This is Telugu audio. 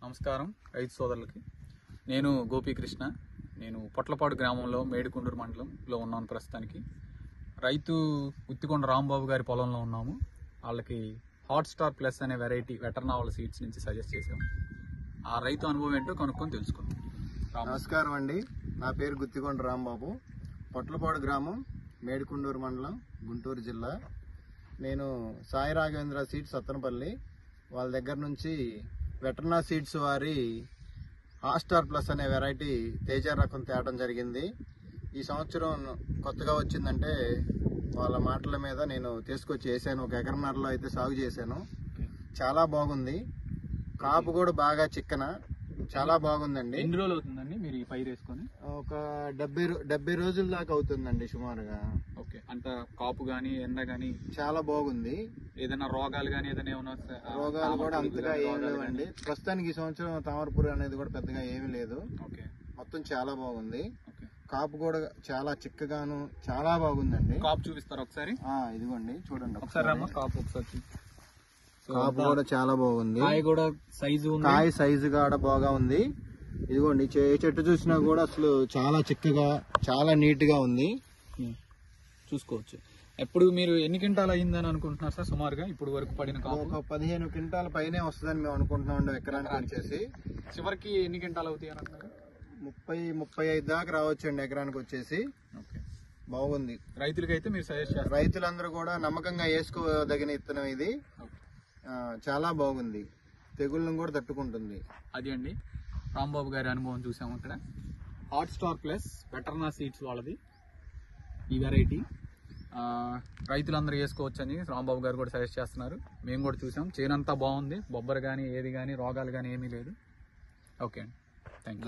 నమస్కారం రైతు సోదరులకి. నేను గోపీకృష్ణ. నేను పొట్లపాడు గ్రామంలో మేడికొండూరు మండలంలో ఉన్నాను ప్రస్తుతానికి. రైతు గుత్తికొండ రాంబాబు గారి పొలంలో ఉన్నాము. వాళ్ళకి హాట్ స్టార్ ప్లస్ అనే వెరైటీ వెటర్నావల్ సీడ్స్ నుంచి సజెస్ట్ చేసాము. ఆ రైతు అనుభవం ఏంటో కనుక్కొని తెలుసుకుందాం. నమస్కారం అండి, నా పేరు గుత్తికొండ రాంబాబు, పొట్లపాడు గ్రామం, మేడికొండూరు మండలం, గుంటూరు జిల్లా. నేను సాయి రాఘవేంద్ర సీడ్స్ సత్తనపల్లి వాళ్ళ దగ్గర నుంచి వెటర్నా సీడ్స్ వారి హాట్ స్టార్ ప్లస్ అనే వెరైటీ తేజ రకం తేవడం జరిగింది. ఈ సంవత్సరం కొత్తగా వచ్చిందంటే వాళ్ళ మాటల మీద నేను తీసుకొచ్చి వేసాను. 1 ఎకరన్నరలో అయితే సాగు చేశాను. చాలా బాగుంది. కాపు కూడా బాగా చిక్కన, చాలా బాగుందండి. ఎన్ని రోజులు అవుతుందండి మీరు ఈ పైరు వేసుకొని? ఒక 70 రోజుల దాకా అవుతుందండి సుమారుగా. ఓకే, అంత కాపు గానీ ఎండ గానీ చాలా బాగుంది. ఏదైనా రోగాలు గానీ ఏదైనా రోగాలు కూడా అంతగా ఏమి లేవండి. ప్రస్తుతానికి ఈ సంవత్సరం తామరపురి అనేది కూడా పెద్దగా ఏమీ లేదు. ఓకే, మొత్తం చాలా బాగుంది. ఓకే. కాపు కూడా చాలా చిక్కగాను చాలా బాగుందండి. కాపు చూపిస్తారు ఒకసారి? ఇదిగోండి చూడండి ఒకసారి అమ్మ, కాపు ఒకసారి. కాపు కూడా చాలా బాగుంది. కాయ కూడా సైజు, కాయ సైజు కూడా బాగా ఉంది. ఇదిగోండి చెట్టు చూసినా కూడా అసలు చాలా చిక్కగా చాలా నీట్ గా ఉంది. చూసుకోవచ్చు. ఎప్పుడు మీరు ఎన్ని క్వింటాలు అయ్యిందని అనుకుంటున్నారు సార్ సుమారుగా ఇప్పుడు వరకు పడిన కాపు? ఒక 15 క్వింటాల పైనే వస్తుందని మేము అనుకుంటున్నాం ఎకరానికి వచ్చేసి. చివరికి ఎన్ని క్వింటాలు అవుతాయి అని అంటారు? 30-35 దాకా రావచ్చండి ఎకరానికి వచ్చేసి. ఓకే, బాగుంది. రైతులకైతే మీరు సజెస్ట్ చేస్తారు? రైతులందరూ కూడా నమ్మకంగా వేసుకోదగిన విత్తనం ఇది. చాలా బాగుంది, తెగుళ్ళను కూడా తట్టుకుంటుంది. అది అండి రాంబాబు గారి అనుభవం చూసాము అక్కడ. హాట్ స్టార్ ప్లస్ వెటర్నా సీడ్స్ వాళ్ళది ఈ వెరైటీ. రైతులందరూ వేసుకోవచ్చు అని రాంబాబు గారు కూడా సజెస్ట్ చేస్తున్నారు. మేము కూడా చూసాం. చేనంతా బాగుంది. బొబ్బరు కానీ ఏది కానీ రోగాలు కానీ ఏమీ లేదు. ఓకే అండి, థ్యాంక్ యూ.